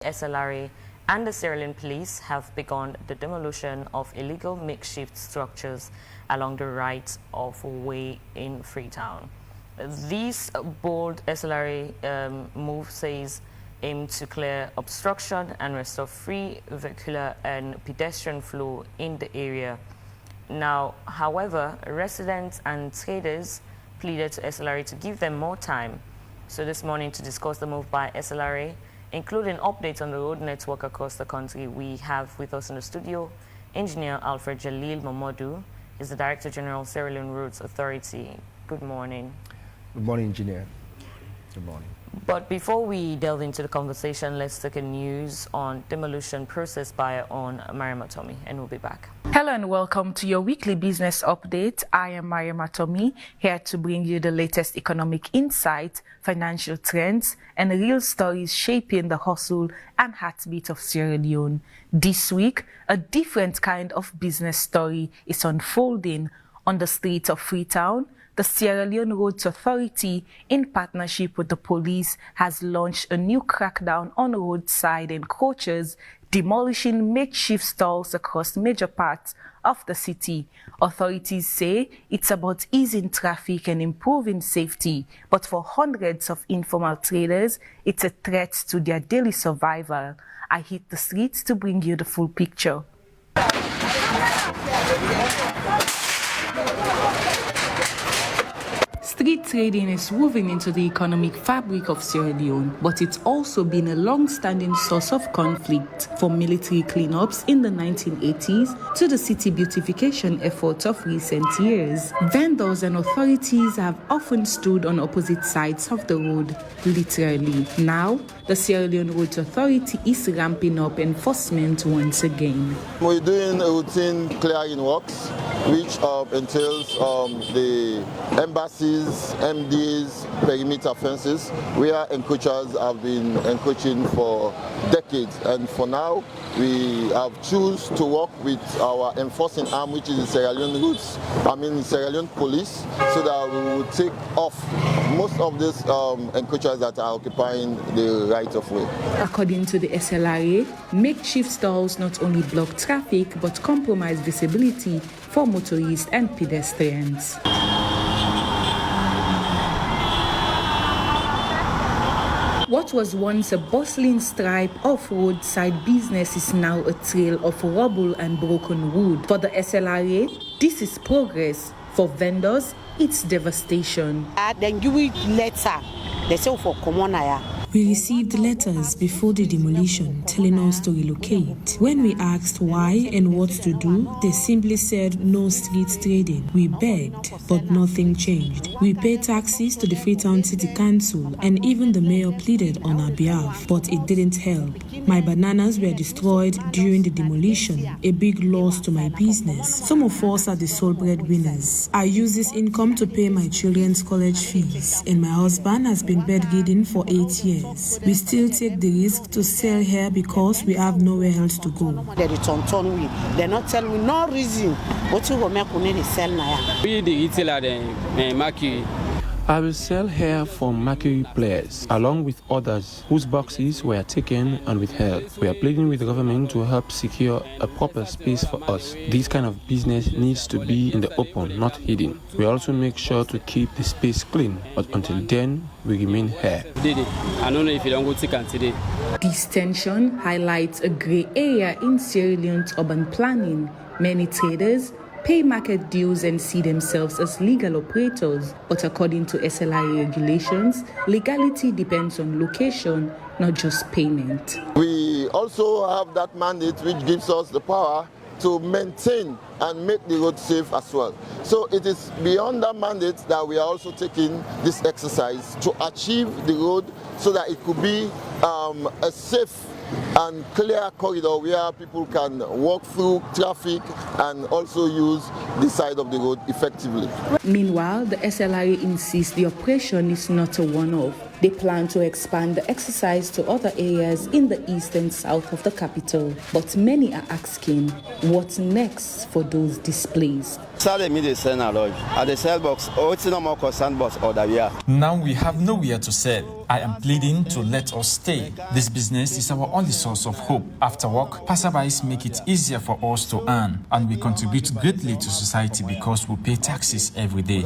SLRA and the Sierra Leone police have begun the demolition of illegal makeshift structures along the right of way in Freetown. This bold SLRA move says aim to clear obstruction and restore free vehicular and pedestrian flow in the area. Now, however, residents and traders pleaded to SLRA to give them more time. So this morning, to discuss the move by SLRA, including updates on the road network across the country, we have with us in the studio Engineer Alfred Jalil Momodu. He's the Director General, Sierra Leone Roads Authority. Good morning. Good morning, Engineer. Good morning. But before we delve into the conversation, let's take a news on demolition process by Mariam Atomi, and we'll be back. Hello and welcome to your weekly business update. I am Mariam Atomi, here to bring you the latest economic insight, financial trends, and real stories shaping the hustle and heartbeat of Sierra Leone. This week, a different kind of business story is unfolding on the streets of Freetown. The Sierra Leone Roads Authority, in partnership with the police, has launched a new crackdown on roadside encroachers, demolishing makeshift stalls across major parts of the city. Authorities say it's about easing traffic and improving safety, but for hundreds of informal traders, it's a threat to their daily survival. I hit the streets to bring you the full picture. Street trading is woven into the economic fabric of Sierra Leone, but it's also been a long-standing source of conflict, from military cleanups in the 1980s to the city beautification efforts of recent years. Vendors and authorities have often stood on opposite sides of the road, literally. Now, the Sierra Leone Roads Authority is ramping up enforcement once again. We're doing routine clearing works, which entails the embassies, MDs, perimeter fences, where encroachers have been encroaching for decades. And for now, we have chosen to work with our enforcing arm, which is the Sierra Leone Police, so that we will take off most of these encroachers that are occupying the right of way. According to the SLRA, makeshift stalls not only block traffic but compromise visibility for motorists and pedestrians. What was once a bustling stripe of roadside business is now a trail of rubble and broken wood. For the SLRA, this is progress. For vendors, it's devastation. Then give it letter. They say for common. We received letters before the demolition telling us to relocate. When we asked why and what to do, they simply said no street trading. We begged, but nothing changed. We paid taxes to the Freetown City Council, and even the mayor pleaded on our behalf, but it didn't help. My bananas were destroyed during the demolition, a big loss to my business. Some of us are the sole breadwinners. I use this income to pay my children's college fees, and my husband has been bedridden for 8 years. We still take the risk to sell here because we have nowhere else to go. They're not telling me no reason. What you will make when sell now? We the retailer Mercury. I will sell here for Mercury players, along with others whose boxes were taken and withheld. We are pleading with the government to help secure a proper space for us. This kind of business needs to be in the open, not hidden. We also make sure to keep the space clean, but until then, we remain here. I don't know if you don't go to today. This tension highlights a grey area in Sierra Leone's urban planning. Many traders pay market dues and see themselves as legal operators. But according to SLRA regulations, legality depends on location, not just payment. We also have that mandate which gives us the power to maintain and make the road safe as well. So it is beyond that mandate that we are also taking this exercise to achieve the road so that it could be a safe and clear corridor where people can walk through traffic and also use the side of the road effectively. Meanwhile, the SLRA insists the operation is not a one-off. They plan to expand the exercise to other areas in the east and south of the capital. But many are asking, what's next for those displaced? Now we have nowhere to sell. I am pleading to let us stay. This business is our only source of hope. After work, passerbys make it easier for us to earn, and we contribute greatly to society because we pay taxes every day.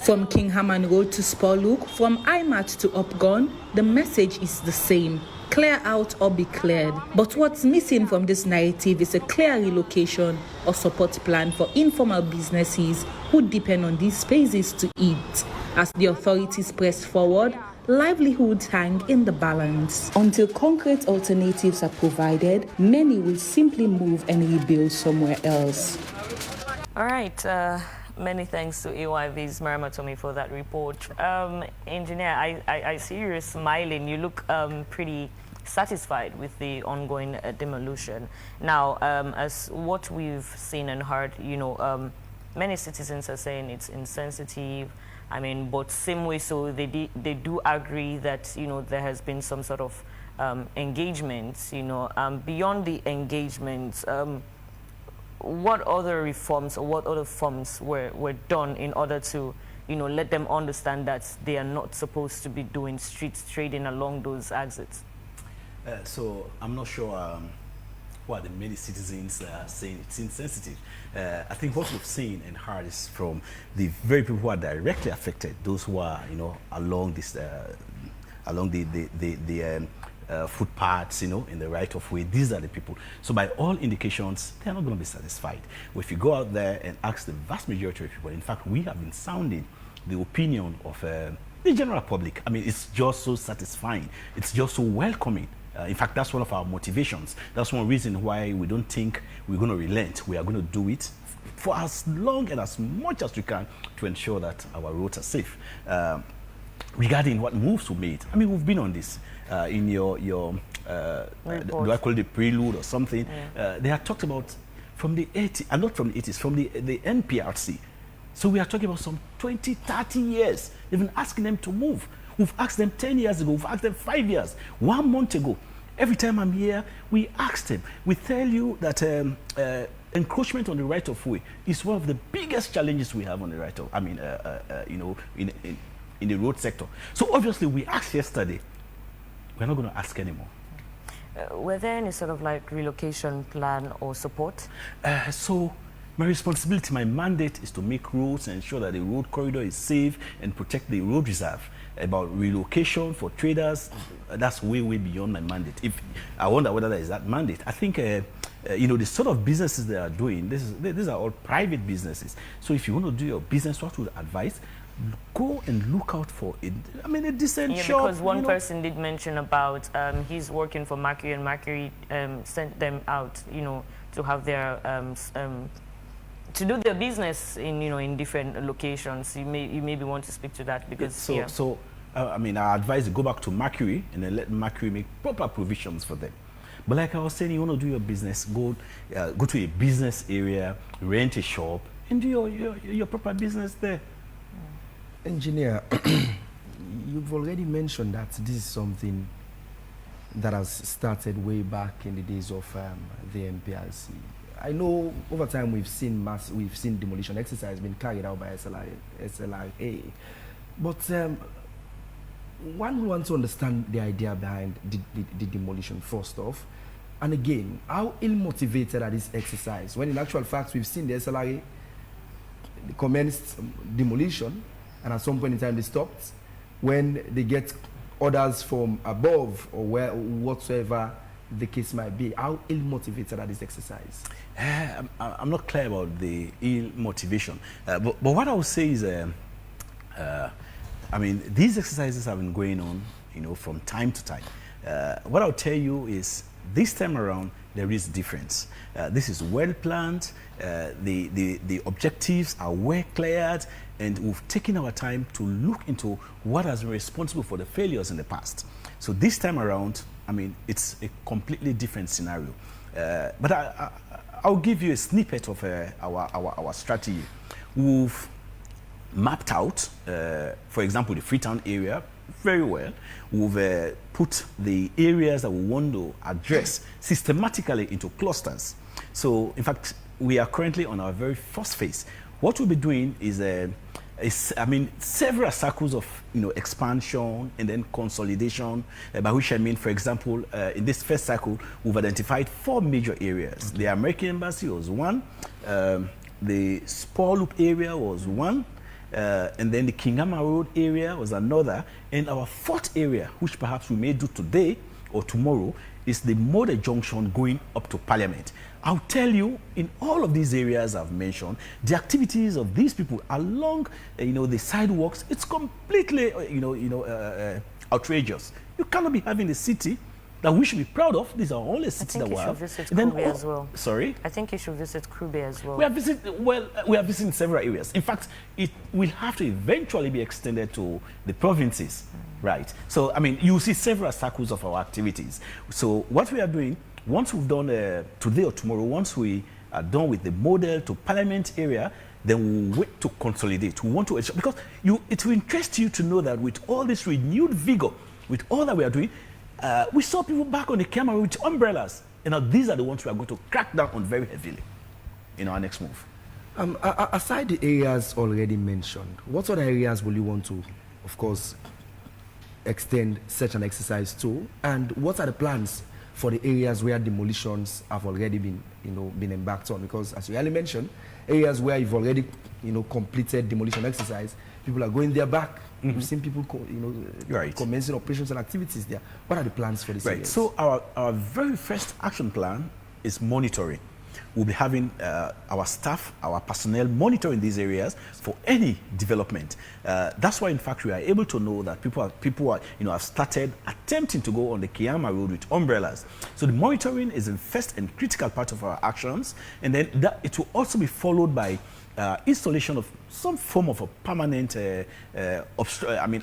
From King Haman Road to Spurlook, from IMAT to Upgon, the message is the same. Clear out or be cleared. But what's missing from this narrative is a clear relocation or support plan for informal businesses who depend on these spaces to eat. As the authorities press forward, livelihoods hang in the balance. Until concrete alternatives are provided, many will simply move and rebuild somewhere else. All right. Many thanks to AYV's Marama Tommy for that report. Engineer, I see you're smiling. You look pretty satisfied with the ongoing demolition. Now, as what we've seen and heard, many citizens are saying it's insensitive. I mean, but same way, so they do agree that, there has been some sort of engagement, beyond the engagement, what other reforms or what other forms were done in order to, let them understand that they are not supposed to be doing street trading along those exits? So I'm not sure what the many citizens are saying it's insensitive. I think what we've seen and heard is from the very people who are directly affected, those who are, along this, along the footpaths, in the right of way. These are the people. So by all indications, they are not going to be satisfied. Well, if you go out there and ask the vast majority of people, in fact, we have been sounding the opinion of the general public. I mean, it's just so satisfying. It's just so welcoming. In fact, that's one of our motivations. That's one reason why we don't think we're going to relent. We are going to do it for as long and as much as we can to ensure that our roads are safe. Regarding what moves we made, I mean, we've been on this. In your do I call it the prelude or something? Yeah. They are talked about from the 80s, and not from the 80s, from the NPRC. So we are talking about some 20, 30 years. They've been asking them to move. We've asked them 10 years ago. We've asked them 5 years. 1 month ago. Every time I'm here, we ask them. We tell you that encroachment on the right of way is one of the biggest challenges we have on the right of. I mean, in the road sector. So obviously, we asked yesterday. We're not going to ask anymore. Were there any sort of like relocation plan or support? So my responsibility, my mandate is to make roads and ensure that the road corridor is safe and protect the road reserve. About relocation for traders, that's way, way beyond my mandate. If I wonder whether that is that mandate. I think, the sort of businesses they are doing, these are all private businesses. So if you want to do your business, what would advise? Go and look out for it. I mean, a decent shop. Because one person did mention about he's working for Mercury, and Mercury sent them out, to have their to do their business in different locations. You maybe want to speak to that because I mean, I advise you go back to Mercury and then let Mercury make proper provisions for them. But like I was saying, you want to do your business, go to a business area, rent a shop, and do your proper business there. Engineer, you've already mentioned that this is something that has started way back in the days of the MPRC. I know over time we've seen demolition exercise being carried out by SLRA, but one wants to understand the idea behind the demolition first off, and again, how ill-motivated are this exercise when in actual fact we've seen the SLRA commenced demolition, and at some point in time they stopped when they get orders from above or whatsoever the case might be. How ill-motivated are this exercise? I'm not clear about the ill motivation, but what I would say is, I mean, these exercises have been going on, from time to time. What I'll tell you is, this time around, there is difference. This is well planned. The objectives are well cleared, and we've taken our time to look into what has been responsible for the failures in the past. So this time around, I mean, it's a completely different scenario. But I'll give you a snippet of our strategy. We've mapped out, for example, the Freetown area very well. We've put the areas that we want to address systematically into clusters. So, in fact, we are currently on our very first phase. What we'll be doing is I mean, several cycles of expansion and then consolidation. By which I mean, for example, in this first cycle, we've identified 4 major areas. The American Embassy was one, the Spur Loop area was one, and then the Kingama Road area was another. And our 4th area, which perhaps we may do today or tomorrow, is the Mode Junction going up to Parliament. I'll tell you, in all of these areas I've mentioned, the activities of these people along, the sidewalks, it's completely, outrageous. You cannot be having a city that we should be proud of. These are all the cities that we have. I think you should visit Kube as well. Sorry? I think you should visit Kube as well. We are visiting several areas. In fact, it will have to eventually be extended to the provinces, right? So, I mean, you see several circles of our activities. So, what we are doing, once we've done today or tomorrow, once we are done with the model to Parliament area, then we'll wait to consolidate. We want to, because it will interest you to know that with all this renewed vigor, with all that we are doing, we saw people back on the camera with umbrellas. Now these are the ones we are going to crack down on very heavily in our next move. Aside the areas already mentioned, what other areas will you want to, of course, extend such an exercise to? And what are the plans for the areas where demolitions have already been embarked on? Because as you already mentioned, areas where you've already, completed demolition exercise, people are going there back. We've seen people, commencing operations and activities there. What are the plans for this? Right. So our very first action plan is monitoring. We'll be having our staff, our personnel monitoring these areas for any development. That's why, in fact, we are able to know that people are, have started attempting to go on the Kiama Road with umbrellas. So the monitoring is the first and critical part of our actions, and then it will also be followed by installation of some form of a permanent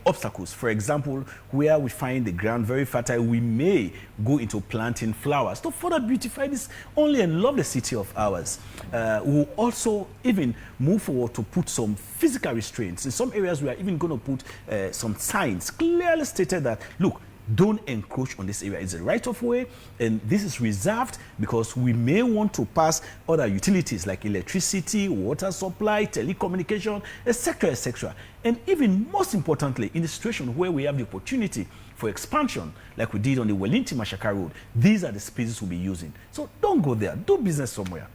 obstacles. For example, where we find the ground very fertile, we may go into planting flowers to further beautify this only and lovely city of ours. We'll also even move forward to put some physical restraints. In some areas, we are even going to put some signs clearly stated that, look, don't encroach on this area. It's a right-of-way, and this is reserved because we may want to pass other utilities like electricity, water supply, telecommunication, etc., etc. And even most importantly, in the situation where we have the opportunity for expansion, like we did on the Wellington-Mashaka Road, these are the spaces we'll be using. So don't go there. Do business somewhere.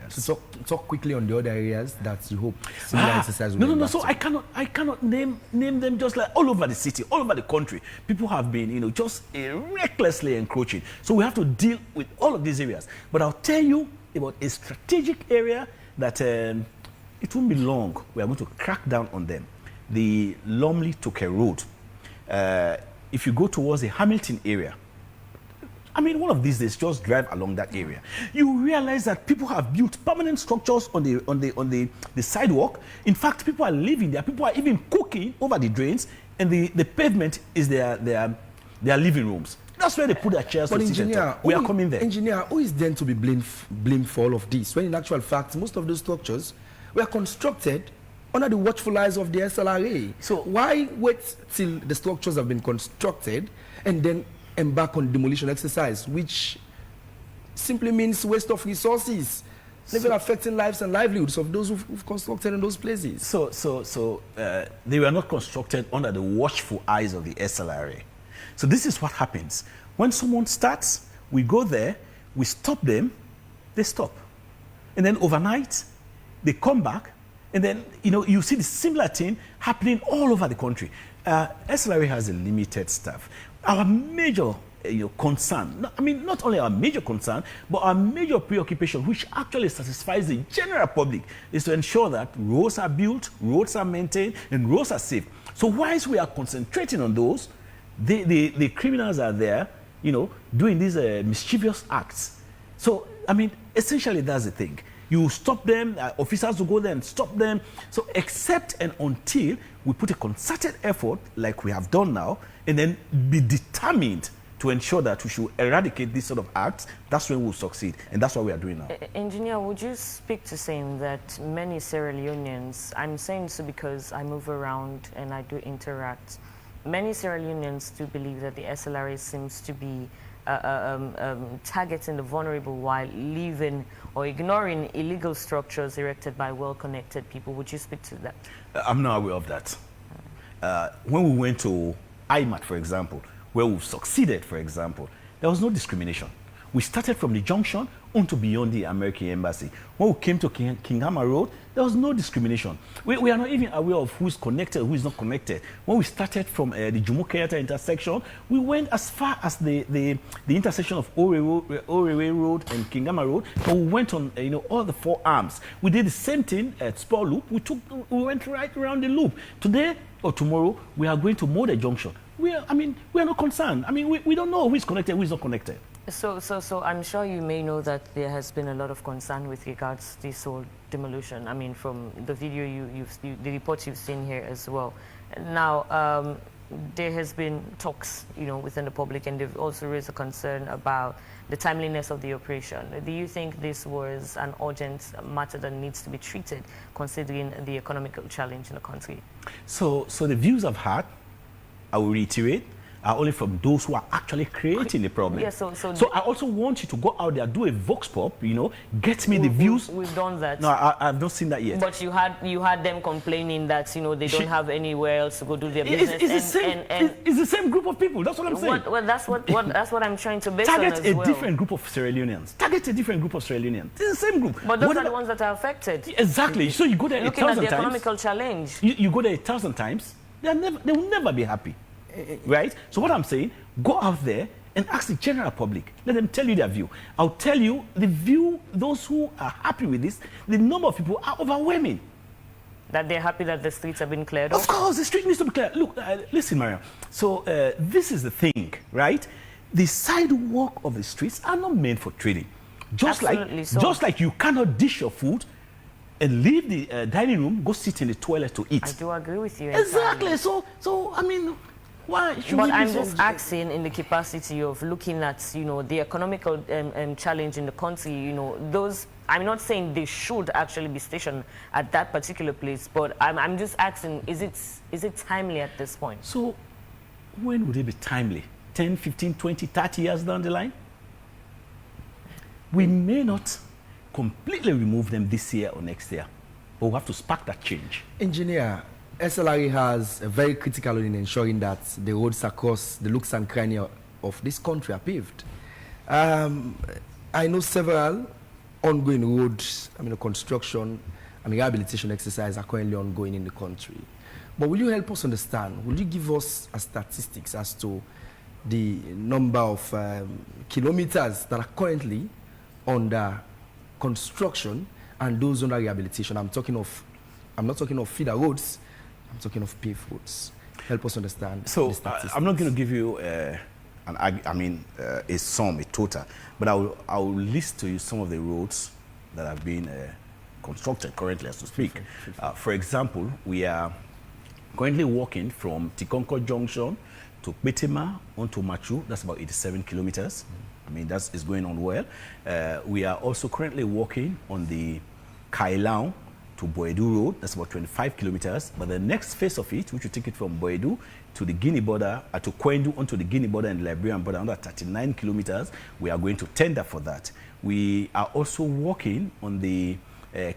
So talk quickly on the other areas that you hope similar exercise will No. So I cannot name them just like all over the city, all over the country. People have been, just recklessly encroaching. So we have to deal with all of these areas. But I'll tell you about a strategic area that it won't be long. We are going to crack down on them. The Lumley-Toke Road. If you go towards the Hamilton area, I mean, one of these days, just drive along that area. You realize that people have built permanent structures on the sidewalk. In fact, people are living there. People are even cooking over the drains, and the pavement is their living rooms. That's where they put their chairs. But engineer, we are coming there. Engineer, who is then to be blamed for all of this? When in actual fact, most of those structures were constructed under the watchful eyes of the SLRA. So why wait till the structures have been constructed and then embark on demolition exercise, which simply means waste of resources, even affecting lives and livelihoods of those who've constructed in those places? So they were not constructed under the watchful eyes of the SLRA. So this is what happens. When someone starts, we go there, we stop them, they stop. And then overnight, they come back, and then, you see the similar thing happening all over the country. SLRA has a limited staff. Our major concern, not only our major concern, but our major preoccupation, which actually satisfies the general public, is to ensure that roads are built, roads are maintained, and roads are safe. So whilst we are concentrating on those, the criminals are there, doing these mischievous acts. So, essentially that's the thing. You stop them, officers will go there and stop them. So except and until we put a concerted effort, like we have done now, and then be determined to ensure that we should eradicate these sort of acts, that's when we'll succeed. And that's what we are doing now. Engineer, would you speak to saying that many Sierra Leoneans, I'm saying so because I move around and I do interact, many Sierra Leoneans do believe that the SLRA seems to be targeting the vulnerable while leaving or ignoring illegal structures erected by well-connected people. Would you speak to that? I'm not aware of that. When we went to IMAT, for example, where we succeeded, for example, there was no discrimination. We started from the junction on to beyond the American embassy. When we came to Kingama Road, there was no discrimination. We are not even aware of who is connected, who is not connected. When we started from the Jomo Kenyatta intersection, we went as far as the intersection of Orewe Road and Kingama Road, but we went on all the 4 arms. We did the same thing at Spur Loop. We went right around the loop. Today or tomorrow, we are going to Mode Junction. We are not concerned. We don't know who is connected, who is not connected. So I'm sure you may know that there has been a lot of concern with regards to this whole demolition. From the video the reports you've seen here as well. Now, there has been talks, within the public, and they've also raised a concern about the timeliness of the operation. Do you think this was an urgent matter that needs to be treated, considering the economical challenge in the country? So the views I've had, I will reiterate, are only from those who are actually creating the problem. Yes, so I also want you to go out there, do a vox pop, get me the views. We've done that. No, I've not seen that yet. But you had them complaining that they don't have anywhere else to go do their business. It's the same group of people. That's what I'm saying. Well, that's what I'm trying to base on as well. Target a different group of Sierra Leoneans. Target a different group of Sierra Leoneans. It's the same group. But those are the ones that are affected. Exactly. So you go there looking 1,000 at the times. economical challenge. You go there 1,000 times. They will never be happy. Right? So what I'm saying, go out there and ask the general public. Let them tell you their view. I'll tell you the view, those who are happy with this, the number of people are overwhelming. That they're happy that the streets have been cleared off? Of course, the street needs to be cleared. Look, listen, Mariam. So this is the thing, right? The sidewalk of the streets are not meant for trading. Just like you cannot dish your food and leave the dining room, go sit in the toilet to eat. I do agree with you. Exactly. So why should we? But I'm just asking, in the capacity of looking at, the economical challenge in the country, those. I'm not saying they should actually be stationed at that particular place, but I'm just asking, is it timely at this point? So, when would it be timely? 10, 15, 20, 30 years down the line? We may not completely remove them this year or next year, but we'll have to spark that change. Engineer, SLRA has a very critical role in ensuring that the roads across the nooks and crannies of this country are paved. I know several ongoing roads, construction and rehabilitation exercises are currently ongoing in the country. But will you help us understand, will you give us statistics as to the number of kilometers that are currently under construction and those under rehabilitation? I'm not talking of feeder roads, I'm talking of paved roads. Help us understand. So I'm not going to give you a sum, a total, but I will list to you some of the roads that have been constructed currently as we speak. For example, we are currently walking from Tikonko Junction to Betima onto Machu. That's about 87 kilometers. That is going on well. We are also currently walking on the Kailaon to Boedu Road. That's about 25 kilometers. But the next phase of it, which will take it from Boedu to the Guinea border, to Kwendu onto the Guinea border and the Liberian border, under 39 kilometers, we are going to tender for that. We are also working on the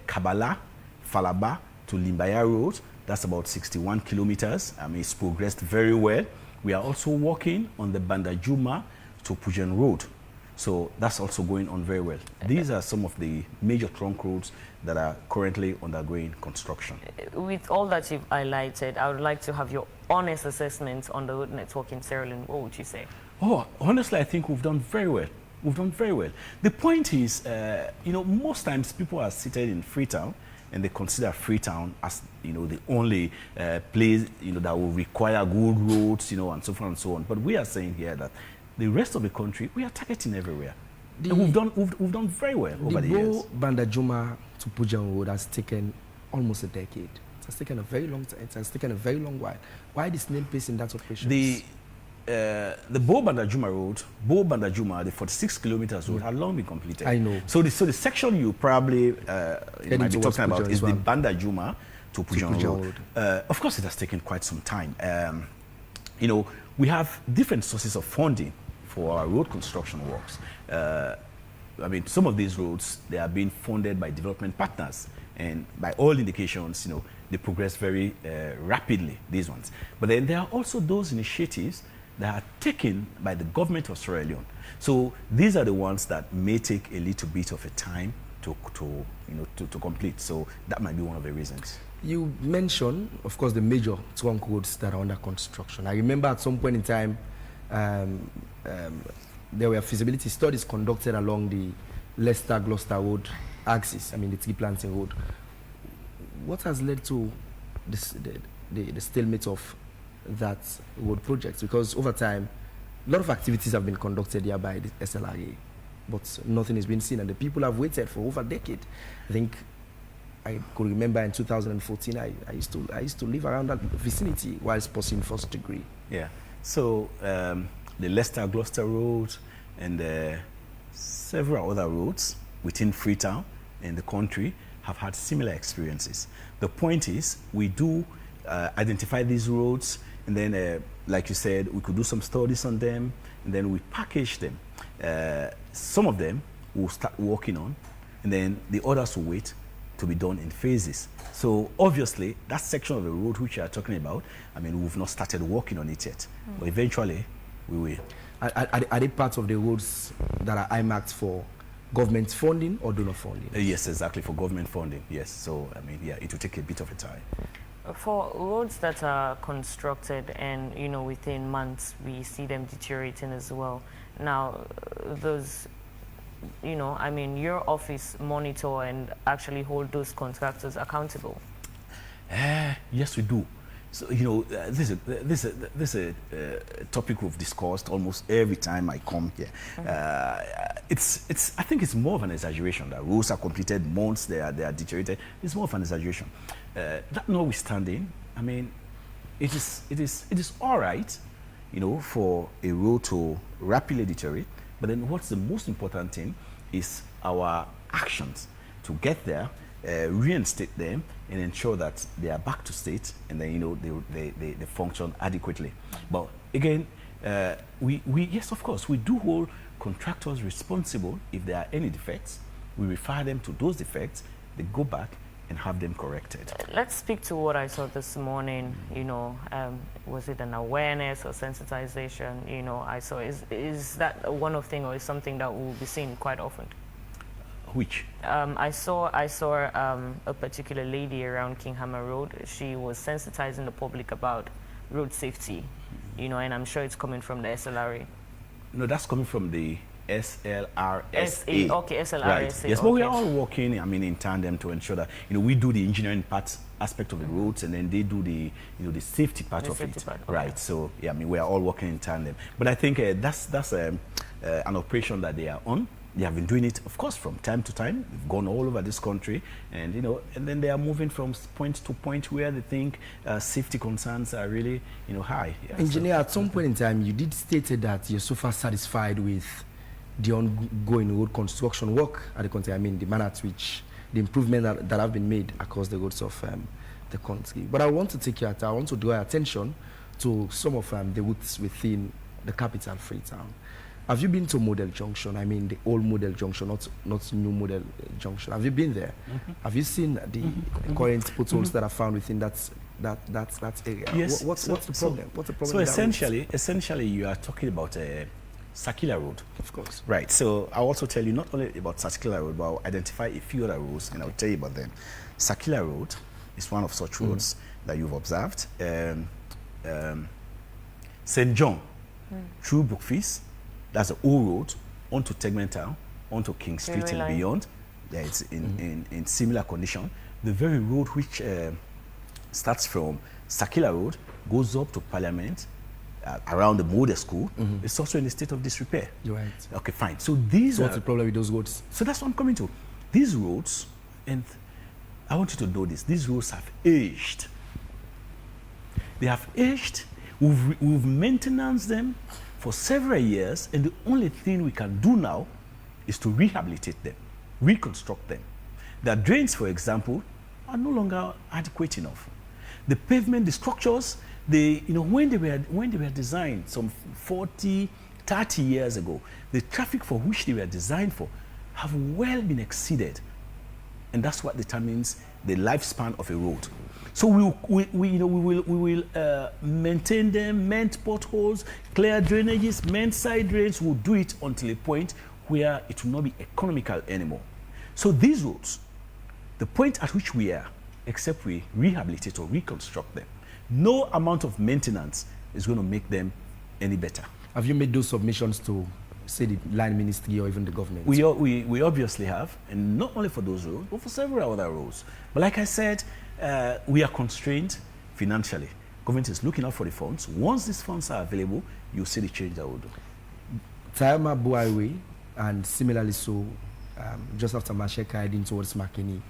Kabala, Falaba to Limbaya Road. That's about 61 kilometers. It's progressed very well. We are also working on the Bandajuma to Pujan Road. So that's also going on very well. These are some of the major trunk roads that are currently undergoing construction. With all that you've highlighted, I would like to have your honest assessment on the road network in Sierra Leone. What would you say? Oh, honestly, I think we've done very well. We've done very well. The point is, most times people are seated in Freetown and they consider Freetown as, the only place, that will require good roads, and so forth and so on. But we are saying here that the rest of the country, we are targeting everywhere. And we've done very well over the years. The Bandajuma to Pujan Road has taken almost a decade. It has taken a very long time. It has taken a very long while. Why this name place in that operation? The Bo Bandajuma Road, the 46 kilometers road, had long been completed. I know. So the section you probably might be talking about is the Bandajuma to Pujan Road. Of course, it has taken quite some time. We have different sources of funding for our road construction works. I mean, some of these roads, they are being funded by development partners, and by all indications, they progress very rapidly, these ones. But then there are also those initiatives that are taken by the government of Sierra Leone. So these are the ones that may take a little bit of a time to complete. So that might be one of the reasons. You mentioned, of course, the major trunk roads that are under construction. I remember at some point in time, there were feasibility studies conducted along the Leicester-Gloucester Road axis, I mean the tree planting road. What has led to this, the stalemate of that road project? Because over time, a lot of activities have been conducted here by the SLRA, but nothing has been seen, and the people have waited for over a decade. I think I could remember in 2014, I used to live around that vicinity whilst pursuing first degree. Yeah. So the Leicester-Gloucester Road and several other roads within Freetown and the country have had similar experiences. The point is, we do identify these roads, and then, like you said, we could do some studies on them, and then we package them. Some of them we'll start working on, and then the others will wait to be done in phases. So obviously, that section of the road which you are talking about, I mean, we've not started working on it yet, but eventually we will. Are they parts of the roads that are earmarked for government funding or donor funding? Yes, exactly, for government funding, yes. So, I mean, yeah, it will take a bit of a time. For roads that are constructed and, within months, we see them deteriorating as well. Now, those, I mean, your office monitor and actually hold those contractors accountable? Yes, we do. So, this is a topic we've discussed almost every time I come here. I think it's more of an exaggeration that roads are completed months, they are deteriorated. It's more of an exaggeration. That notwithstanding, I mean, it is all right, for a road to rapidly deteriorate. But then what's the most important thing is our actions to get there, reinstate them, and ensure that they are back to state, and then they function adequately. But again, yes, of course, we do hold contractors responsible if there are any defects. We refer them to those defects. They go back and have them corrected. Let's speak to what I saw this morning. Was it an awareness or sensitization? I saw. Is that a one-off thing, or is something that will be seen quite often? Which? I saw a particular lady around King Hammer Road. She was sensitizing the public about road safety, and I'm sure it's coming from the SLRA. No, that's coming from the SLRA. Okay, SLRA. Right. Yes, okay. But we are all working, in tandem to ensure that, we do the engineering aspect of the roads, and then they do the, the safety part of it. Okay. Right. So, yeah, we are all working in tandem. But I think that's an operation that they are on. They have been doing it, of course, from time to time. They've gone all over this country, and and then they are moving from point to point where they think safety concerns are really, high. Yeah, Engineer, at some point in time, you did state that you're so far satisfied with the ongoing road construction work at the country. I mean, the manner at which the improvement that have been made across the roads of the country. But I want to I want to draw attention to some of the routes within the capital, Freetown. Have you been to Model Junction? I mean, the old Model Junction, not new Model Junction. Have you been there? Have you seen the current potholes that are found within that area? Yes. What's the problem? What's the problem? So essentially, you are talking about Circular Road. Of course. Right. So I'll also tell you not only about Circular Road, but I'll identify a few other roads, and I'll tell you about them. Circular Road is one of such roads that you've observed. St. John, through Brookfield. That's the old road onto Tegmentown, onto King Street and beyond. Yeah, it's in similar condition. The very road which starts from Circular Road, goes up to Parliament, around the Model School, it's also in a state of disrepair. You're right. Okay, fine. So these what's the problem with those roads? So that's what I'm coming to. These roads, and I want you to know this, these roads have aged. They have aged. We've maintained them for several years, and the only thing we can do now is to rehabilitate them, reconstruct them. The drains, for example, are no longer adequate enough. The pavement, the structures, when they were designed some 40 30 years ago, the traffic for which they were designed for have well been exceeded. And that's what determines the lifespan of a road. So we will maintain them, mend potholes, clear drainages, mend side drains. We'll do it until a point where it will not be economical anymore. So these roads, the point at which we are, except we rehabilitate or reconstruct them, no amount of maintenance is going to make them any better. Have you made those submissions to, say, the line ministry or even the government? We obviously have, and not only for those roads, but for several other roads. But like I said, we are constrained financially. Government is looking out for the funds. Once these funds are available, you'll see the change that we'll do. Tayama Buaiwe, and similarly so, just after Masheka heading towards Makeni,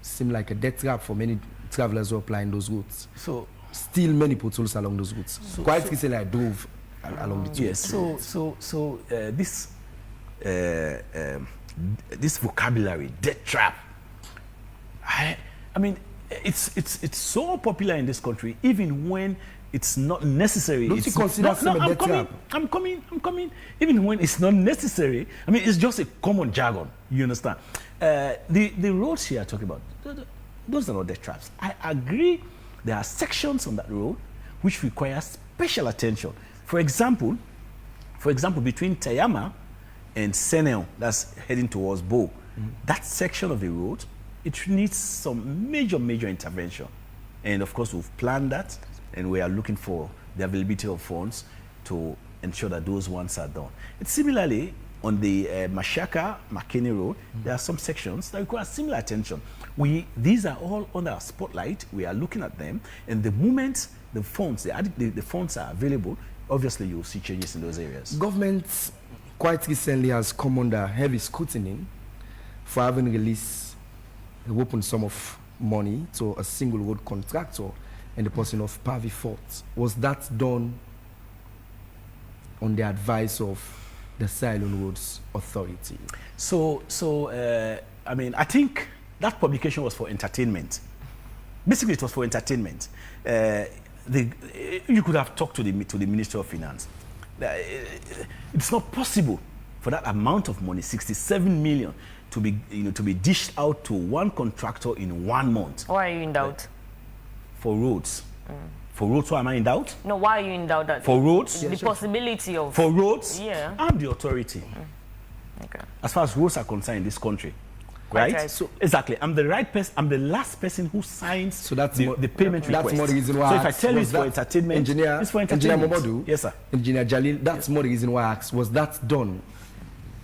seemed like a death trap for many travelers who are applying those routes. So, still many potholes along those routes. Quite recently, I drove along the two. Yes. This vocabulary, death trap. I mean, it's so popular in this country, even when it's not necessary. Don't you consider a death trap? I'm coming. Even when it's not necessary, I mean, it's just a common jargon. You understand? The roads here I talk about, those are not death traps. I agree. There are sections on that road which require special attention. For example, between Tayama and Seneo, that's heading towards Bo, that section of the road, it needs some major intervention. And of course, we've planned that, and we are looking for the availability of funds to ensure that those ones are done. And similarly, on the Mashaka-Makeni Road, there are some sections that require similar attention. These are all under our spotlight. We are looking at them, and the moment the funds are available, obviously you'll see changes in those areas. Government quite recently has come under heavy scrutiny for having released a whopping sum of money to a single road contractor in the person of Pavi Fort. Was that done on the advice of the Silent Roads Authority? I mean, I think that publication was for entertainment. Basically, it was for entertainment. You could have talked to the Minister of Finance. It's not possible for that amount of money, 67 million, to be dished out to one contractor in 1 month. Why are you in doubt? For roads. For roads, why am I in doubt? No, why are you in doubt? That for roads? The possibility of... For roads? Yeah. I'm the authority. Okay. As far as roads are concerned in this country. Right? So exactly. I'm the right person. I'm the last person who signs the payment request. That's more the reason why. So if I tell you it's for entertainment, it's for entertainment. Engineer Momodu, yes, sir. Engineer Jalil, that's more the reason why I asked. Was that done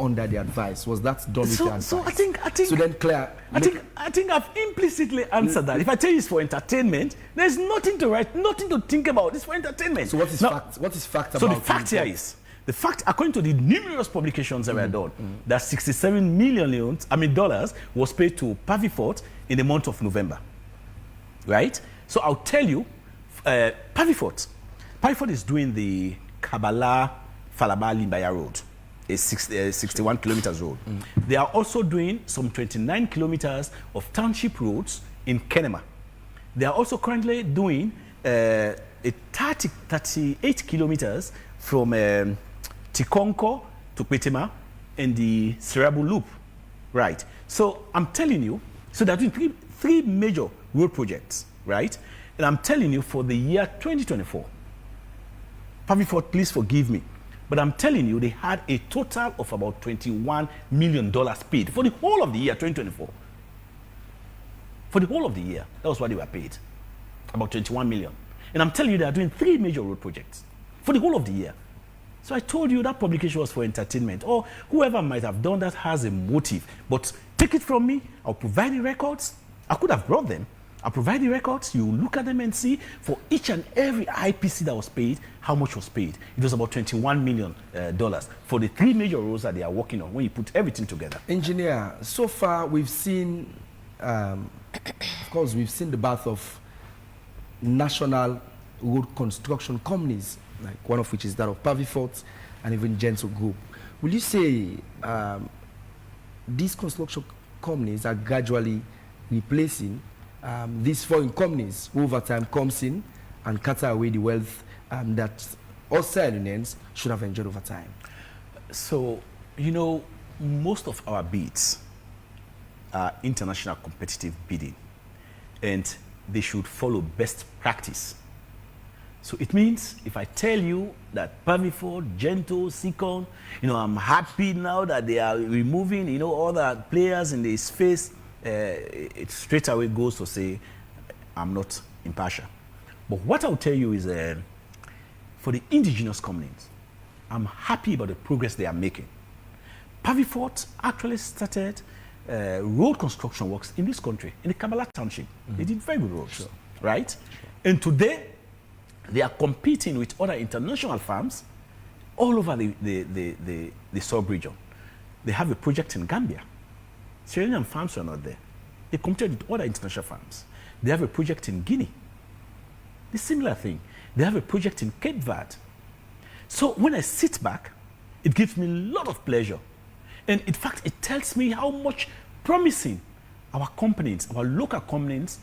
under the advice? Was that done with the advice? So I think. So then, Claire, I think I've implicitly answered that. If I tell you it's for entertainment, there's nothing to write, nothing to think about. It's for entertainment. So what is fact? What is fact about? So the fact here is. The fact, according to the numerous publications that were done, that $67 million was paid to Pavi Fort in the month of November. Right? So I'll tell you, Pavi Fort is doing the Kabbalah-Falaba-Limbaya Road, a 61 kilometers road. They are also doing some 29 kilometers of township roads in Kenema. They are also currently doing 38 kilometers from Tikonko to Kwetema and the Serabu Loop. Right. So I'm telling you, so they're doing three major road projects, right? And I'm telling you for the year 2024, Pavi Fort, please forgive me, but I'm telling you they had a total of about $21 million paid for the whole of the year 2024. For the whole of the year, that was what they were paid, about 21 million. And I'm telling you they are doing 3 major road projects for the whole of the year. So I told you that publication was for entertainment, or whoever might have done that has a motive. But take it from me, I'll provide the records. I could have brought them. I'll provide the records. You look at them and see for each and every IPC that was paid, how much was paid. It was about $21 million for the 3 major roads that they are working on when you put everything together. Engineer, so far we've seen, of course, we've seen the birth of national road construction companies, like one of which is that of Pavi Fort and even Gentle Group. Will you say these construction companies are gradually replacing these foreign companies who over time comes in and cut away the wealth that hostile unions should have enjoyed over time? So, you know, most of our bids are international competitive bidding, and they should follow best practice. So it means if I tell you that Paviford, Gento, Sikon, you know, I'm happy now that they are removing, you know, other players in the space, it straight away goes to say, I'm not impartial. But what I'll tell you is, for the indigenous communities, I'm happy about the progress they are making. Pavifort actually started road construction works in this country, in the Kabbalah Township. They did very good roads, right? And today, they are competing with other international firms all over the sub-region. They have a project in Gambia. Sierra Leonean firms were not there. They competed with other international firms. They have a project in Guinea. The similar thing. They have a project in Cape Verde. So when I sit back, it gives me a lot of pleasure. And in fact, it tells me how much promising our companies, our local companies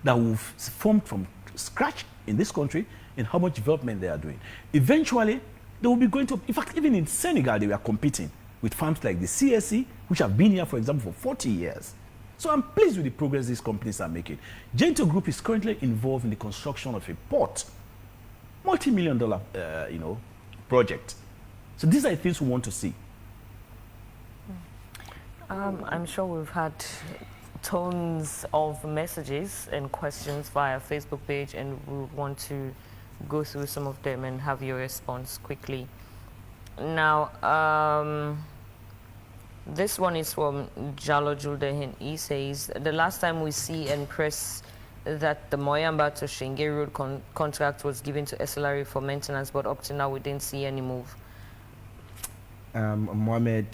that we've formed from scratch in this country, and how much development they are doing. Eventually, they will be going to, in fact, even in Senegal, they were competing with firms like the CSE, which have been here, for example, for 40 years. So I'm pleased with the progress these companies are making. Gento Group is currently involved in the construction of a port, multi-million-dollar, you know, project. So these are the things we want to see. I'm sure we've had tons of messages and questions via Facebook page, and we want to go through some of them and have your response quickly. Now, this one is from Jalo Juldehin. He says, the last time we see and press that the Moyamba to Shenge Road contract was given to SLRA for maintenance, but up to now we didn't see any move. Mohamed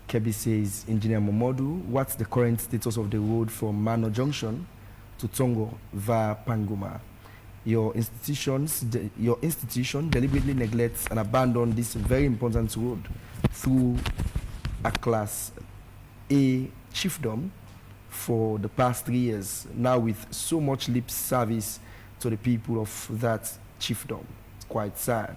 Kebi says, Engineer Momodu, what's the current status of the road from Mano Junction to Tongo via Panguma? Your institution deliberately neglects and abandons this very important road through a Class A chiefdom for the past 3 years, now with so much lip service to the people of that chiefdom. It's quite sad.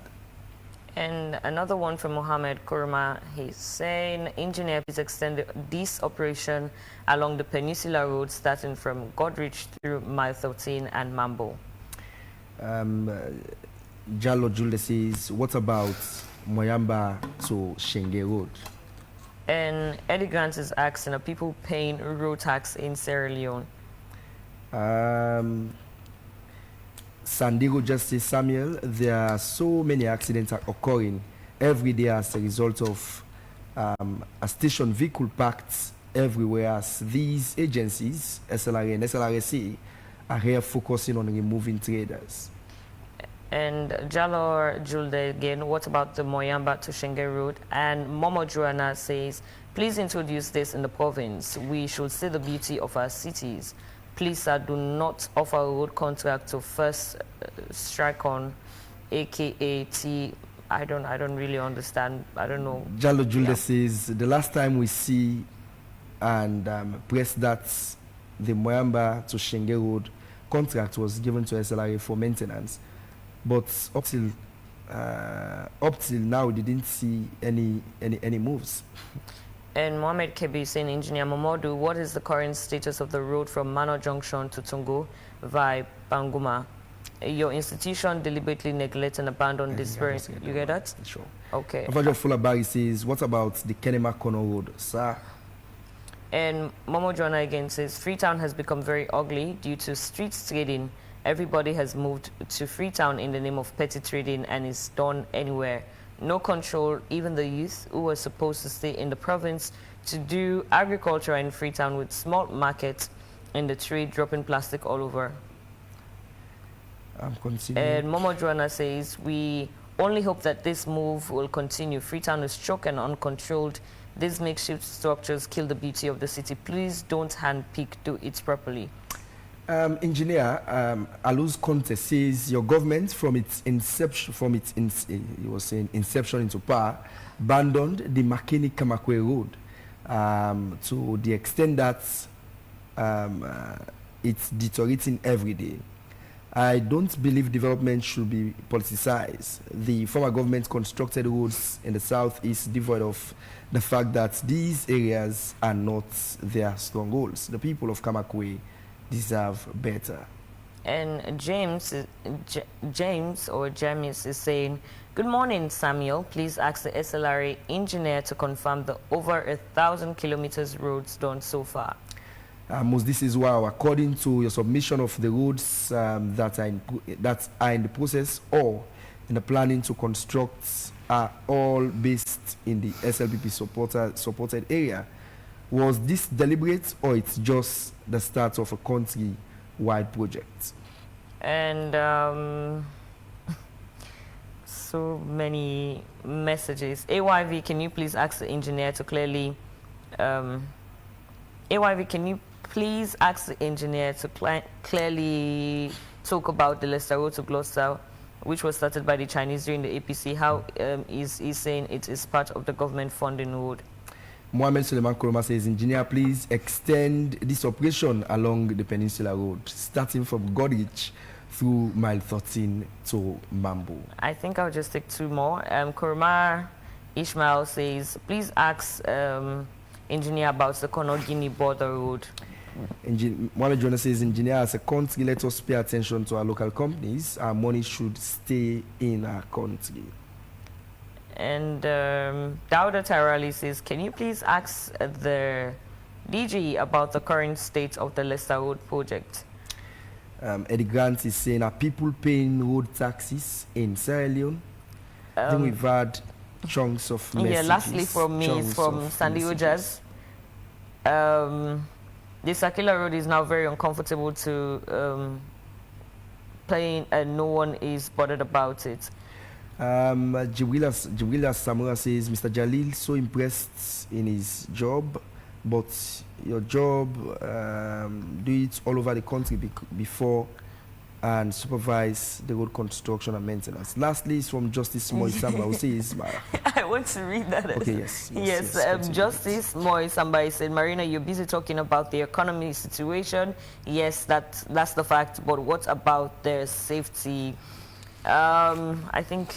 And another one from Mohammed Kurma, he's saying, Engineer, please extend this operation along the Peninsula Road starting from Godrich through Mile 13 and Mambo. Jalil Momodu says, what about Moyamba to Shenge Road? And Eddie Grant is asking, are people paying road tax in Sierra Leone? San Diego Justice Samuel, there are so many accidents occurring every day as a result of a station vehicle parked everywhere, as these agencies, SLRA and SLRC, are here focusing on removing traders. And Jalor Julde again, what about the Moyamba to Shenge Road? And Momo Joanna says, please introduce this in the province. We should see the beauty of our cities. Please, sir, do not offer a road contract to First Strike On, aka T. I don't really understand. I don't know. Jalor Julde says, the last time we see and press that the Moyamba to Shenge Road contract was given to SLRA for maintenance. But up till now, we didn't see any moves. And Mohamed Kebi saying, Engineer Momodu, what is the current status of the road from Mano Junction to Tungo via Panguma? Your institution deliberately neglects and abandoned this very... You get that? Sure. Okay. Avajo Fulabari says, what about the Kenema Kono Road, sir? And Momo Joanna again says, Freetown has become very ugly due to street trading. Everybody has moved to Freetown in the name of petty trading and is done anywhere. No control, even the youth who were supposed to stay in the province to do agriculture in Freetown with small markets in the trade, dropping plastic all over. I'm continuing. And Momo Joanna says, we only hope that this move will continue. Freetown is choked and uncontrolled. These makeshift structures kill the beauty of the city. Please don't handpick, do it properly. Engineer, Aluz Conte says your government, from its inception, he was saying inception into power, abandoned the Makeni Kamakwe Road to the extent that it's deteriorating every day. I don't believe development should be politicized. The former government constructed roads in the southeast devoid of the fact that these areas are not their strongholds. The people of Kamakwe deserve better. And James is saying, good morning, Samuel. Please ask the SLRA engineer to confirm the over 1,000 kilometers roads done so far. This is wow. According to your submission of the roads that are in the process or in the planning to construct are all based in the SLPP supported area. Was this deliberate or it's just the start of a country-wide project? And so many messages. AYV, can you please ask the engineer to clearly... AYV, can you please ask the engineer to clearly talk about the Leicester Road to Gloucester, which was started by the Chinese during the APC? How is he saying it is part of the government funding road? Mohamed Suleiman Kuroma says, engineer, please extend this operation along the Peninsula Road, starting from Godrich through mile 13 to Mambo. I think I'll just take two more. Kuroma Ishmael says, please ask engineer about the Konogini border road. Mohamed Jonas says, engineer, as a country, let us pay attention to our local companies. Our money should stay in our country. And Dauda Tarali says, can you please ask the DG about the current state of the Leicester Road project? Eddie Grant is saying, are people paying road taxes in Sierra Leone? I think we've had chunks of messages. Yeah, lastly from me is from Sandy Ojas. The circular road is now very uncomfortable to playing, and no one is bothered about it. Jibrila Samura says, Mr. Jalil, so impressed in his job, but your job, do it all over the country before and supervise the road construction and maintenance. Lastly, is from Justice Moisamba, who says, I want to read that. Okay, yes. Justice Moisamba said, Marina, you're busy talking about the economy situation. Yes, that's the fact, but what about their safety? I think,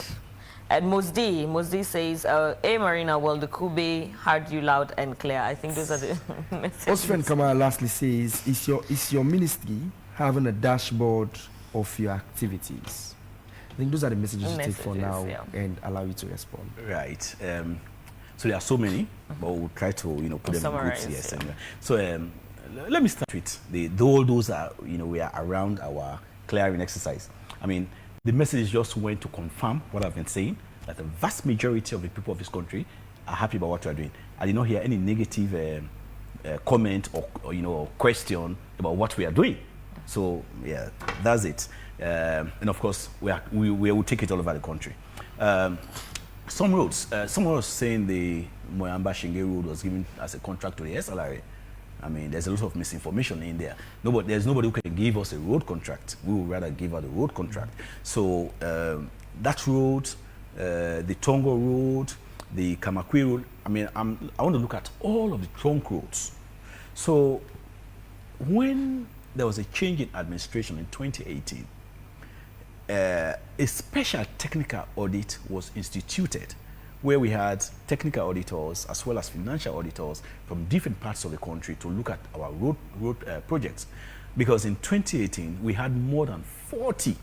and Mosdi says, hey Marina, well, the Kube heard you loud and clear. I think those are the messages. Osman Kamara lastly says, is your ministry having a dashboard of your activities? I think those are the messages you take for now, and allow you to respond. Right. So there are so many, but we'll try to put them in groups. Yes. Yeah. So let me start with all those are we are around our clearing exercise. I mean, the message just went to confirm what I've been saying, that the vast majority of the people of this country are happy about what we are doing. I did not hear any negative comment or question about what we are doing. So yeah, that's it. And of course, we will take it all over the country. Some roads, someone was saying the Moyamba Shinge road was given as a contract to the SLRA. I mean, there's a lot of misinformation in there. There's nobody who can give us a road contract. We would rather give out a road contract. So that road, the Tongo road, the Kamakwe road, I mean, I want to look at all of the trunk roads. So when there was a change in administration in 2018, a special technical audit was instituted where we had technical auditors as well as financial auditors from different parts of the country to look at our road projects. Because in 2018, we had more than 40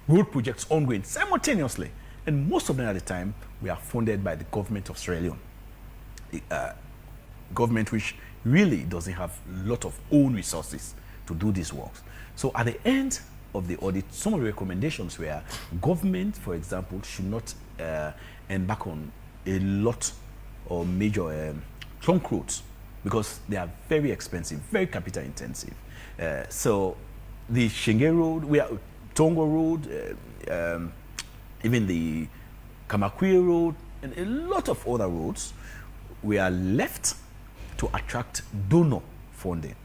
road projects ongoing simultaneously. And most of them at the time were funded by the government of Sierra Leone. The government which really doesn't have a lot of own resources to do these works. So at the end of the audit, some of the recommendations were government, for example, should not embark on a lot of major trunk roads because they are very expensive, very capital intensive. So the Shinge Road, Tongo Road, even the Kamakwe Road, and a lot of other roads, we are left to attract donor funding.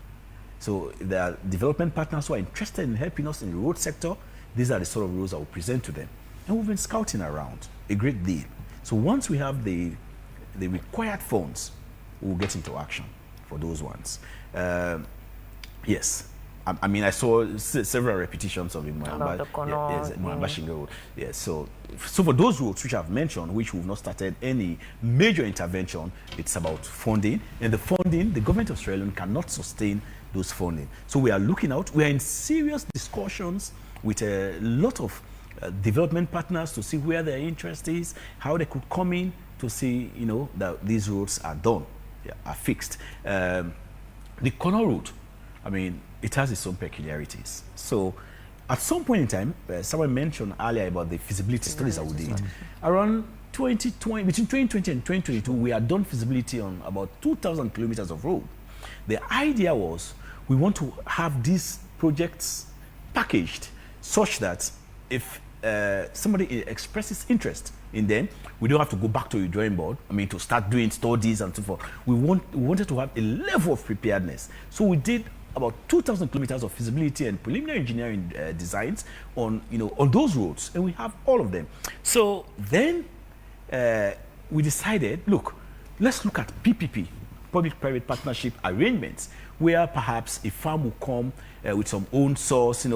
So there are development partners who are interested in helping us in the road sector. These are the sort of roads I will present to them. And we've been scouting around a great deal. So once we have the required funds, we'll get into action for those ones. Yes, I mean, I saw several repetitions of it. About the Moyamba Road. Yes. So for those roads which I've mentioned, which we've not started any major intervention, it's about funding. And the funding, the government of Sierra Leone cannot sustain those funding. So we are looking out. We are in serious discussions with a lot of development partners to see where their interest is, how they could come in to see, you know, that these roads are done, are fixed. The corner road, I mean, it has its own peculiarities. So at some point in time, someone mentioned earlier about the feasibility studies that we did. Around 2020, between 2020 and 2022, we had done feasibility on about 2,000 kilometers of road. The idea was we want to have these projects packaged such that if somebody expresses interest in them, we don't have to go back to a drawing board, I mean, to start doing studies and so forth. We wanted to have a level of preparedness. So we did about 2,000 kilometers of feasibility and preliminary engineering designs on, you know, on those roads, and we have all of them. So then we decided, look, let's look at PPP, public-private partnership arrangements, where perhaps a farm will come with some own source,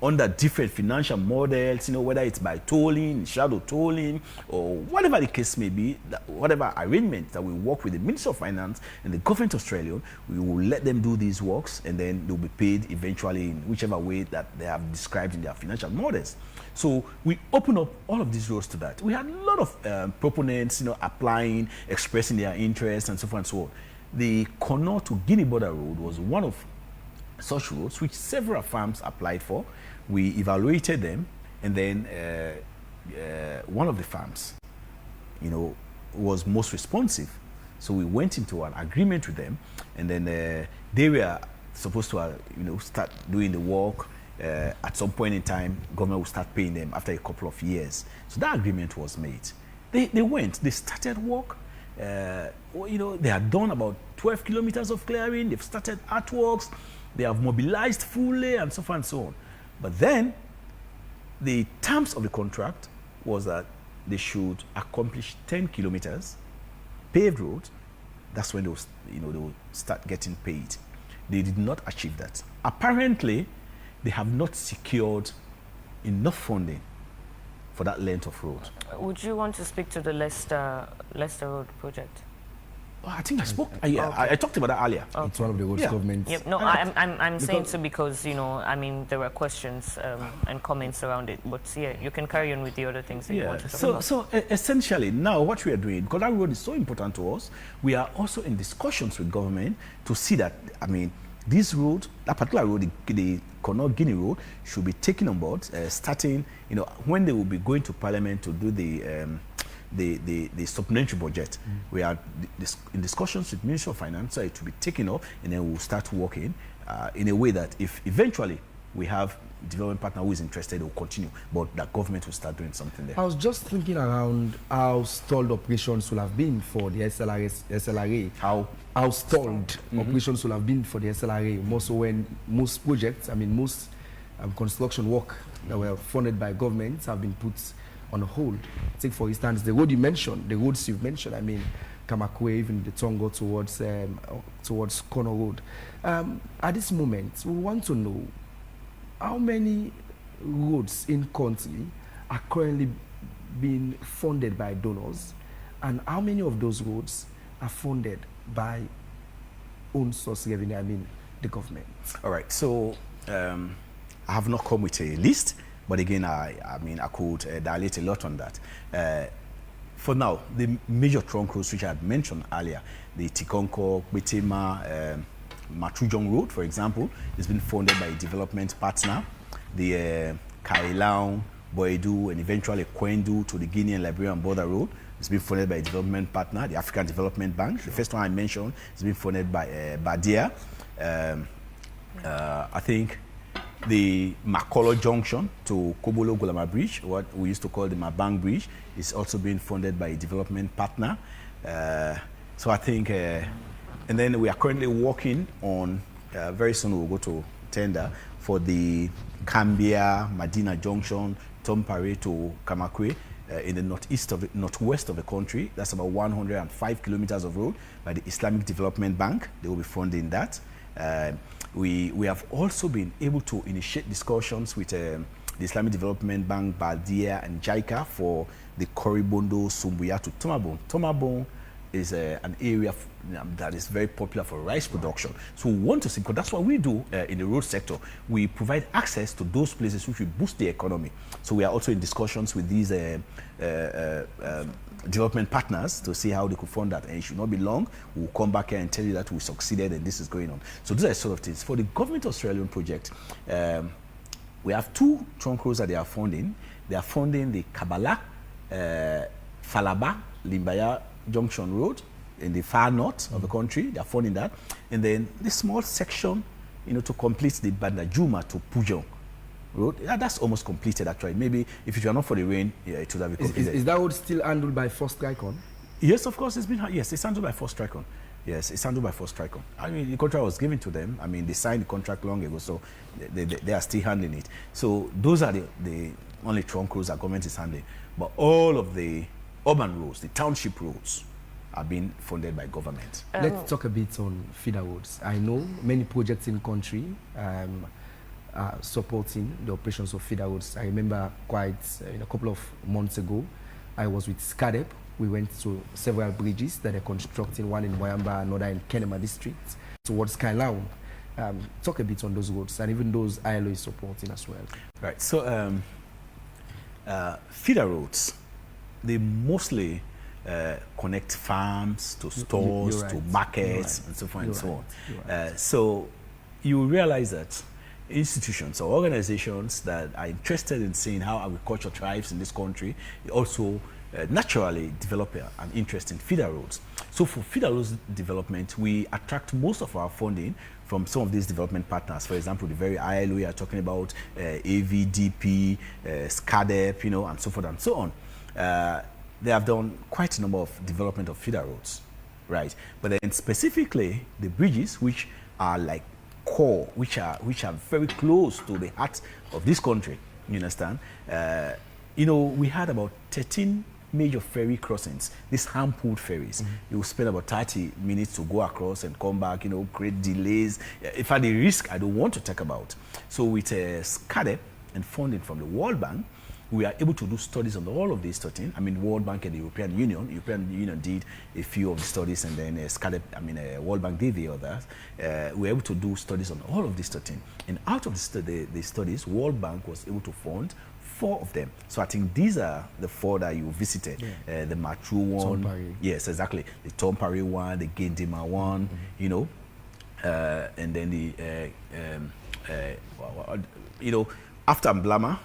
under different financial models, whether it's by tolling, shadow tolling, or whatever the case may be, whatever arrangement that we work with the Ministry of Finance and the government of Australia, we will let them do these works, and then they'll be paid eventually in whichever way that they have described in their financial models. So we open up all of these roads to that. We had a lot of proponents, applying, expressing their interest, and so forth and so on. The Kono to Guinea border road was one of such roads which several farms applied for. We evaluated them, and then one of the farms, was most responsive. So we went into an agreement with them, and then they were supposed to, start doing the work. At some point in time, government will start paying them after a couple of years. So that agreement was made. They went, they started work. They had done about 12 kilometers of clearing. They've started earthworks. They have mobilized fully, and so forth and so on. But then, the terms of the contract was that they should accomplish 10 kilometers paved road. That's when they will start getting paid. They did not achieve that. Apparently, they have not secured enough funding for that length of road. Would you want to speak to the Leicester Road project? I think I spoke. I talked about that earlier. Okay. It's one of the roads governments. Yep. No, I'm saying so because there were questions and comments around it. But yeah, you can carry on with the other things that you want to talk about. So essentially, now what we are doing, because that road is so important to us, we are also in discussions with government to see that, this road, that particular road, the Kono Guinea road, should be taken on board, starting, when they will be going to Parliament to do the supplementary budget. We are in discussions with Ministry of Finance, so it will be taken up, and then we'll start working in a way that if eventually we have a development partner who is interested, will continue, but that government will start doing something there. I was just thinking around how stalled operations will have been for the SLRA. How stalled operations will have been for the SLRA, more so when most projects, most construction work that were funded by governments have been put on hold. Take for instance the road you mentioned, the roads you've mentioned, Kamakwe, even the Tongo towards Kono Road. At this moment, we want to know how many roads in country are currently being funded by donors, and how many of those roads are funded by own source revenue, the government. All right, so I have not come with a list, but again, I could dilate a lot on that. For now, the major trunk roads which I had mentioned earlier, the Tikonko, Betema, Matujong Road, for example, has been funded by a development partner. The Kailaon, Boedu, and eventually Kwendu to the Guinea and Liberian border road has been funded by a development partner, the African Development Bank. The first one I mentioned has been funded by Badia. I think the Makolo Junction to Kobolo Gulama Bridge, what we used to call the Mabang Bridge, is also being funded by a development partner. So I think, and then we are currently working on, very soon we'll go to tender for the Cambia, Madina Junction, Tompare to Kamakwe in the northwest of the country. That's about 105 kilometers of road by the Islamic Development Bank. They will be funding that. We have also been able to initiate discussions with the Islamic Development Bank, Baldia, and JICA for the Koribondo, Sumbuya to Tomabon. Tomabon is an area that is very popular for rice production. So we want to see, because that's what we do in the road sector. We provide access to those places which will boost the economy. So we are also in discussions with these development partners to see how they could fund that. And it should not be long. We'll come back here and tell you that we succeeded and this is going on. So these are the sort of things. For the government of Sierra Leone project, we have 2 trunk roads that they are funding. They are funding the Kabbalah, Falaba, Limbaya Junction Road in the far north of the country. They are funding that. And then this small section, to complete the Bandajuma to Pujong Road. Yeah, that's almost completed actually. Maybe if it were not for the rain, it would have been completed. Is that road still handled by First Tricon? Yes, of course, it's handled by First Tricon. Yes, it's handled by First Tricon. I mean, the contract was given to them. I mean, they signed the contract long ago, so they are still handling it. So those are the only trunk roads that government is handling. But all of the urban roads, the township roads, are being funded by government. Let's talk a bit on feeder roads. I know many projects in the country are supporting the operations of feeder roads. I remember quite a couple of months ago, I was with SCADEP. We went to several bridges that are constructing, one in Moyamba, another in Kenema district, towards Kailaun. Talk a bit on those roads, and even those ILO is supporting as well. Right, so feeder roads, they mostly connect farms to stores, to markets, and so forth and so on. So you realize that institutions or organizations that are interested in seeing how agriculture thrives in this country also naturally develop an interest in feeder roads. So for feeder roads development, we attract most of our funding from some of these development partners. For example, the very ILO we are talking about, AVDP, SCADEP, and so forth and so on. They have done quite a number of development of feeder roads, right? But then specifically the bridges, which are like core, which are very close to the heart of this country, you understand? We had about 13 major ferry crossings, these hand-pulled ferries. You will spend about 30 minutes to go across and come back, great delays. In fact, the risk I don't want to talk about. So with SCADEP and funding from the World Bank, we are able to do studies on all of these 13. I mean, World Bank and the European Union did a few of the studies, and then World Bank did the others. We were able to do studies on all of these 13. And out of the studies, World Bank was able to fund 4 of them. So I think these are the 4 that you visited. The Matru one. Tompari. Yes, exactly. The Tompari one, the Gendima one, and then the, after Mblama,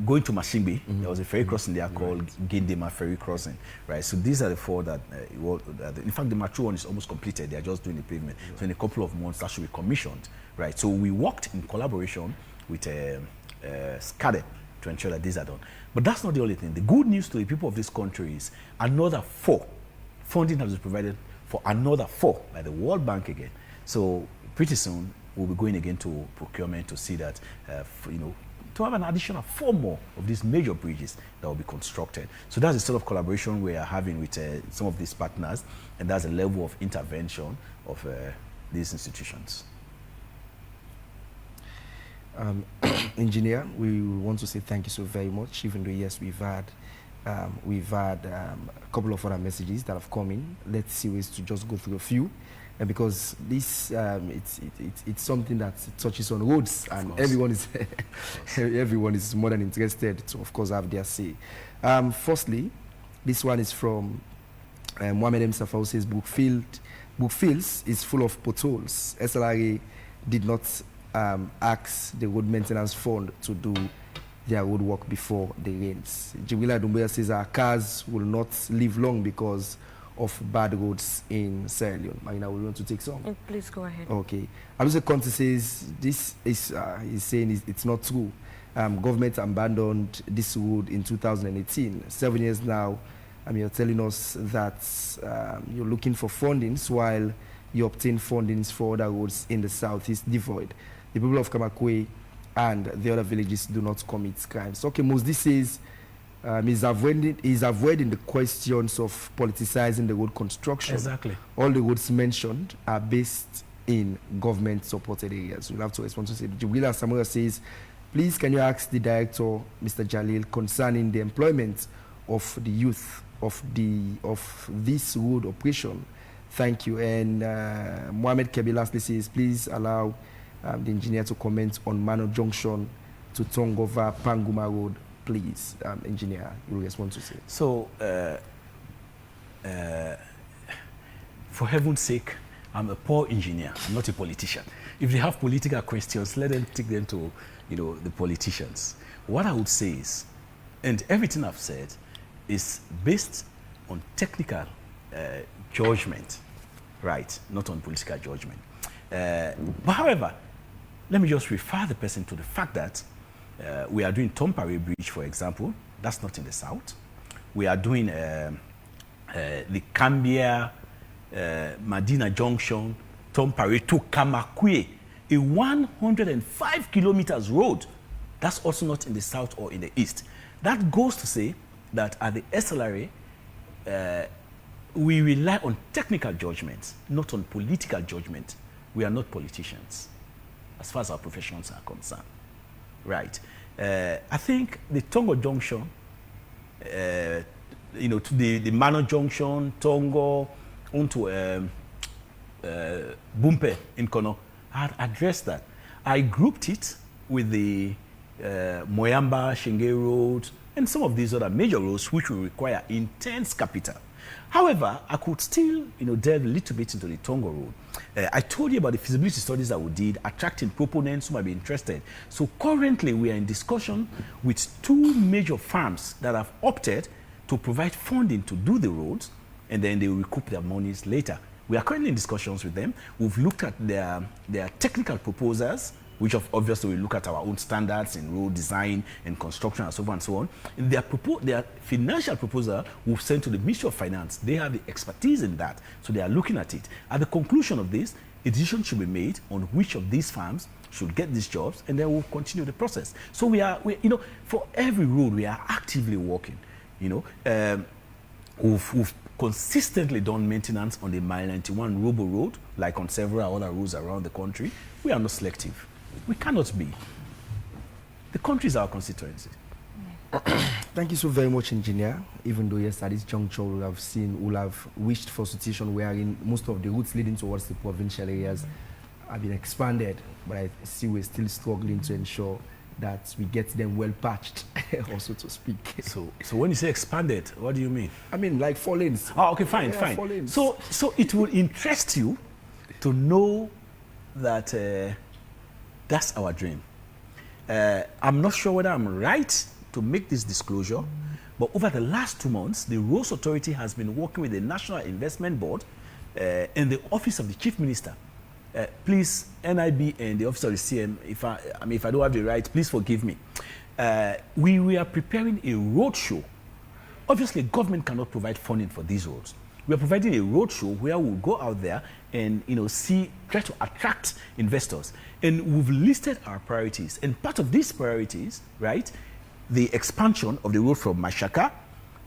going to Mashimbi, there was a ferry crossing there called Gendema Ferry Crossing, right? So these are the 4 that, in fact, the Matru one is almost completed. They are just doing the pavement. So in a couple of months, that should be commissioned, right? So we worked in collaboration with SCADEP to ensure that these are done. But that's not the only thing. The good news to the people of this country is another 4 funding has been provided for another 4 by the World Bank again. So pretty soon we'll be going again to procurement to see that, to have an additional 4 more of these major bridges that will be constructed. So that's the sort of collaboration we are having with some of these partners, and that's the level of intervention of these institutions. Engineer, we want to say thank you so very much, even though, yes, we've had a couple of other messages that have come in. Let's see ways to just go through a few. And because this, it's something that touches on roads, and everyone is more than interested to, of course, have their say. Firstly, this one is from Mohamed M. Safao, says Brookfields is full of potholes. SLRA did not ask the road maintenance fund to do their road work before the rains. Jibrila Dumbuya says our cars will not live long because of bad roads in Sierra Leone. Marina, we want to take some? Please go ahead. Okay. Alusa Conte says this is he's saying it's not true. Government abandoned this road in 2018. 7 years now, you're telling us that you're looking for fundings while you obtain fundings for other roads in the southeast devoid. The people of Kamakwe and the other villages do not commit crimes. Okay, Mosdi says He's avoiding the questions of politicizing the road construction. Exactly. All the roads mentioned are based in government-supported areas. We'll have to respond to say. Jubilila Samura says, please can you ask the director, Mr. Jalil, concerning the employment of the youth of this road operation. Thank you. And Mohammed Kebi lastly says, please allow the engineer to comment on Mano Junction to Tongova Panguma Road. Please, engineer, you will respond to say. So, for heaven's sake, I'm a poor engineer. I'm not a politician. If they have political questions, let them take them to, the politicians. What I would say is, and everything I've said is based on technical judgment, right? Not on political judgment. But however, let me just refer the person to the fact that we are doing Tompare Bridge, for example. That's not in the south. We are doing the Cambia, Medina Junction, Tompare to Kamakwe, a 105 kilometers road. That's also not in the south or in the east. That goes to say that at the SLRA, we rely on technical judgments, not on political judgment. We are not politicians, as far as our professions are concerned. Right. I think the Tongo Junction, to the Mano Junction, Tongo, onto Bumpe in Kono, I had addressed that. I grouped it with the Moyamba, Shenge Road, and some of these other major roads which will require intense capital. However, I could still, delve a little bit into the Tongo Road. I told you about the feasibility studies that we did, attracting proponents who might be interested. So currently, we are in discussion with 2 major firms that have opted to provide funding to do the roads, and then they will recoup their monies later. We are currently in discussions with them. We've looked at their technical proposals, which obviously we look at our own standards in road design and construction and so on and so on. And their financial proposal we've sent to the Ministry of Finance. They have the expertise in that, so they are looking at it. At the conclusion of this, a decision should be made on which of these firms should get these jobs, and then we'll continue the process. So we for every road we are actively working. We've consistently done maintenance on the Mile 91 Robo Road, like on several other roads around the country. We are not selective. We cannot be. The country is our constituency. Thank you so very much, engineer. Even though, yes, at this juncture, we'll have wished for a situation wherein most of the routes leading towards the provincial areas have been expanded, but I see we're still struggling to ensure that we get them well patched, also to speak. So when you say expanded, what do you mean? I mean, like 4 lanes. Oh, okay, fine. 4 lanes. So it will interest you to know that that's our dream. I'm not sure whether I'm right to make this disclosure, but over the last 2 months, the Roads Authority has been working with the National Investment Board and the Office of the Chief Minister. Please, NIB and the Office of the CM, if I don't have the right, please forgive me. We are preparing a road show. Obviously, government cannot provide funding for these roads. We are providing a road show where we'll go out there and try to attract investors. And we've listed our priorities. And part of these priorities, right, the expansion of the road from Mashaka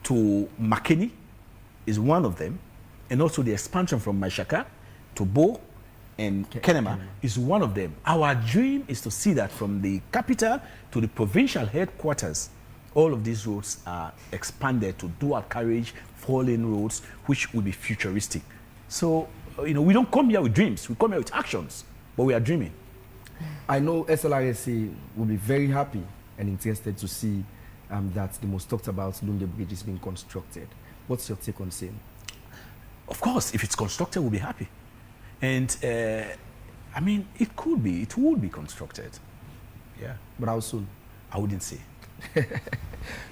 to Makeni is one of them. And also the expansion from Mashaka to Bo and Kenema is one of them. Our dream is to see that from the capital to the provincial headquarters, all of these roads are expanded to dual carriage, 4-lane roads, which will be futuristic. So, we don't come here with dreams, we come here with actions, but we are dreaming. I know SLRA will be very happy and interested to see that the most talked about LUNGI Bridge is being constructed. What's your take on saying? Of course, if it's constructed, we'll be happy. And it would be constructed. Yeah. But how soon? I wouldn't say.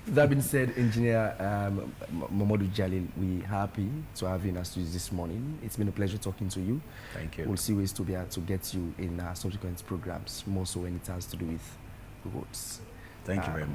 That being said, Engineer Momodu Jalil, we're happy to have you in our studios this morning. It's been a pleasure talking to you. Thank you. We'll see ways to be able to get you in our subsequent programs, more so when it has to do with roads. Thank you very much.